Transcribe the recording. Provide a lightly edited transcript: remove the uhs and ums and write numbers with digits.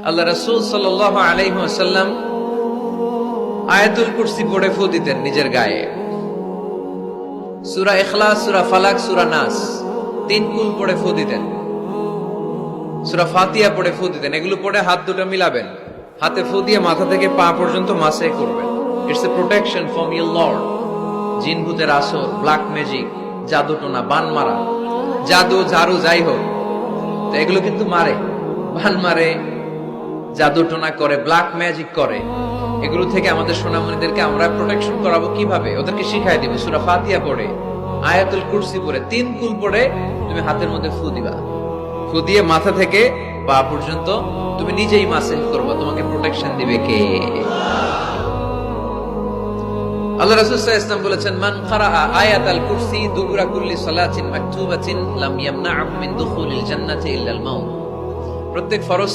আল্লাহ রাসূল সাল্লাল্লাহু আলাইহি ওয়াসাল্লাম আয়াতুল কুরসি পড়ে ফু দিতেন নিজের গায়ে। সূরা ইখলাস, সূরা ফালাক, সূরা নাস তিন কুল পড়ে ফু দিতেন। সূরা ফাতিহা পড়ে ফু দিতেন। এগুলো পড়ে হাত দুটো মিলাবেন, হাতে ফু দিয়ে মাথা থেকে পা পর্যন্ত মাসে করবেন। It's a protection from your Lord. জিন ভূতের আসর, ব্ল্যাক ম্যাজিক, জাদু টোনা, বান মারা, জাদু ঝাড়ু যাই হোক, তো এগুলো কিন্তু মারে, বান মারে, জাদু টোনা করে, ব্ল্যাক ম্যাজিক করে। এগুলো থেকে আমাদের সোনামণিদেরকে আমরা প্রোটেকশন করাবো কিভাবে? ওদেরকে শিখাই দিবে সূরা ফাতিহা পড়ে, আয়াতুল কুরসি পড়ে, তিন কুল পড়ে তুমি হাতের মধ্যে ফু দিবা। ফু দিয়ে মাথা থেকে পা পর্যন্ত তুমি নিজেই মাসেহ করবা। তোমাকে প্রোটেকশন দিবে কে? আল্লাহ রাসূল সাল্লাল্লাহু আলাইহি ওয়াসাল্লাম বলেছেন, মান ক্বারাআ আয়াতাল কুরসি দুবুরা কুল্লি সালাতিন মাকতুবাতিন লাম ইয়ামনা'হু মিন দুখুলিল জান্নাতি ইল্লাল মাউত। প্রত্যেক ফরজ